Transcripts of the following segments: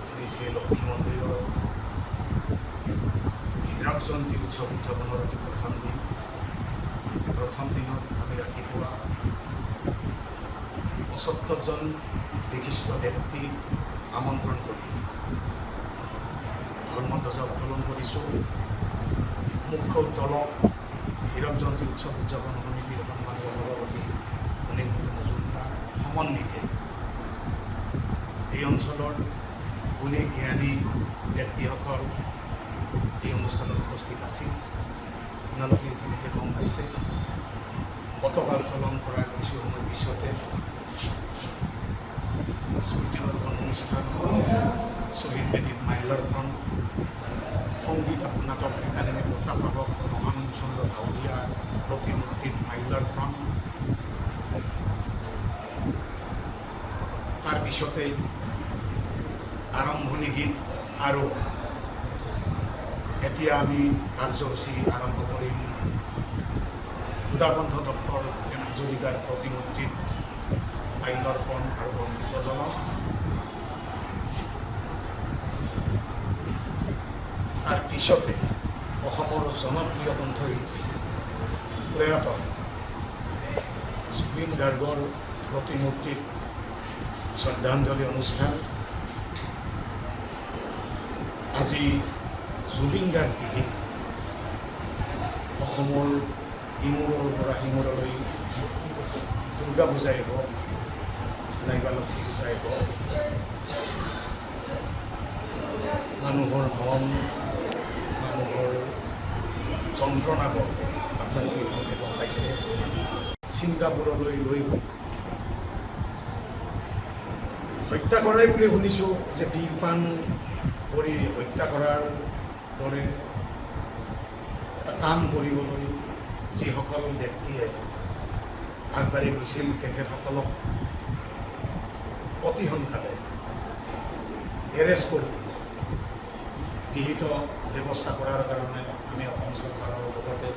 শ্ৰী শ্ৰী লক্ষ্মী মন্দিৰৰ হীৰক জয়ন্তী উৎসৱ উদযাপনৰ আজি প্ৰথম দিন। এই প্ৰথম দিনত আমি ৰাতিপুৱা ৭৫জন বিশিষ্ট ব্যক্তিক আমন্ত্ৰণ কৰি ধৰ্মধ্বজা উত্তোলন কৰিছোঁ। মুখ্য উত্তোলক হীৰক জয়ন্তী উৎসৱ উদযাপন সমিতিৰ সন্মানীয় সভাপতি ফণীকান্ত মজুমদাৰ সমন্বিতে এই অঞ্চলৰ গুণী জ্ঞানী ব্যক্তিসকল এই অনুষ্ঠানত উপস্থিত আছিল। আপোনালোকে ইতিমধ্যে গম পাইছে, পতাকা উত্তোলন কৰাৰ কিছু সময় পিছতে স্মৃতি দৰ্পণ অনুষ্ঠান, শ্বহীদ বেদীত মাল্যাৰ্পণ, সংগীত নাটক একাডেমী বঁটাপ্ৰাপক মহান চন্দ্ৰ ভাৱৰীয়াৰ প্ৰতিমূৰ্তিত মাল্যাৰ্পণ, তাৰ পিছতেই আৰম্ভণি গীত আৰু এতিয়া আমি কাৰ্যসূচী আৰম্ভ কৰিম সুধাকণ্ঠ ডক্টৰ ভূপেন হাজৰিকাৰ প্ৰতিমূৰ্তিত মাল্যাৰ্পণ আৰু বন্তি প্ৰজ্বলন। তাৰ পিছতে অসমৰ জনপ্ৰিয় কণ্ঠশিল্পী প্ৰয়াত জুবিন গাৰ্গৰ প্ৰতিমূৰ্তিত শ্ৰদ্ধাঞ্জলি অনুষ্ঠান। আজি জুবিন গাৰ্গবিহীন অসমৰ ইমূৰৰ পৰা সিমূৰলৈ দুৰ্গা পূজাই হওক নাইবা লক্ষ্মী পূজাই হওক, মানুহৰ মন, মানুহৰ যন্ত্ৰণাবোৰ আপোনালোকে ইতিমধ্যে গম পাইছে। ছিংগাপুৰলৈ লৈ গৈ হত্যা কৰাই বুলি শুনিছোঁ, যে বিষ পান কৰি হত্যা কৰাৰ দৰে এটা কাম কৰিবলৈ যিসকল ব্যক্তিয়ে আগবাঢ়ি গৈছিল, তেখেতসকলক অতি সোনকালে এৰেষ্ট কৰি গৃহীত ব্যৱস্থা কৰাৰ কাৰণে আমি অসম চৰকাৰৰ লগতে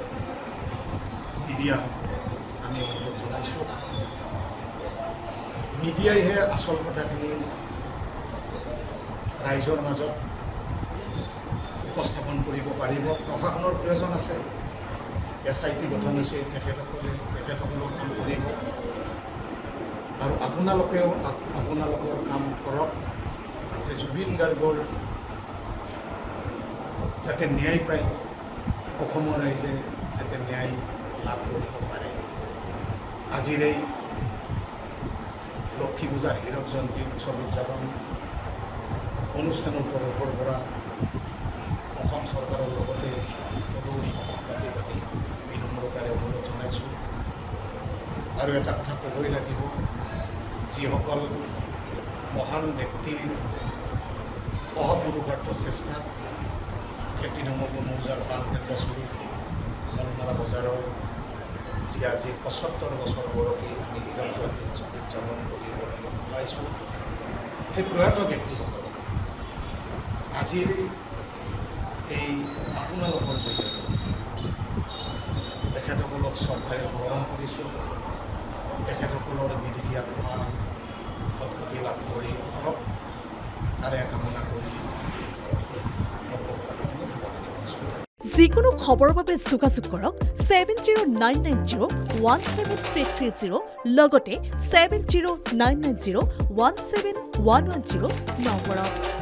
মিডিয়াক আমি অনুৰোধ জনাইছোঁ। মিডিয়াইহে আচল কথাখিনি ৰাইজৰ মাজত উপস্থাপন কৰিব পাৰিব। প্ৰশাসনৰ প্ৰয়োজন আছে, SIT গঠন হৈছে, তেখেতসকলক কাম কৰিব আৰু আপোনালোকেও আপোনালোকৰ কাম কৰক, যে জুবিন গাৰ্গৰ যাতে ন্যায় পায়, অসমৰ ৰাইজে যাতে ন্যায় লাভ কৰিব পাৰে। আজিৰ এই লক্ষ্মী পূজাৰ হীৰক জয়ন্তী উৎসৱ উদযাপন অনুষ্ঠানৰ তৰফৰ পৰা অসম চৰকাৰৰ লগতে সদৌ অসমবাসীক আমি বিনম্ৰতাৰে অনুৰোধ জনাইছোঁ। আৰু এটা কথা ক'বই লাগিব, যিসকল মহান ব্যক্তিৰ অহপুৰুষাৰ্থ চেষ্টা, খেতি নমব মৌজাৰ পাণ কেন্দ্ৰ স্বৰূপ মলমাৰা বজাৰৰ যি আজি ৭৫ বছৰ বয়সী আমি হীৰক জয়ন্তী উৎসৱ উদযাপন কৰিবলৈ ওলাইছোঁ, সেই প্ৰয়াত ব্যক্তিসকলক আজিৰ এই আপোনালোকৰ জৰিয়তে তেখেতসকলক শ্ৰদ্ধাৰে গ্ৰহণ কৰিছোঁ। তেখেতসকলৰ বিদেশী আত্মা সদ্গতি লাভ কৰি কৰক, তাৰে কামনা কৰি যিকোনো খবৰৰ বাবে যোগাযোগ কৰক 7099017330 লগতে 7099017110 নম্বৰত।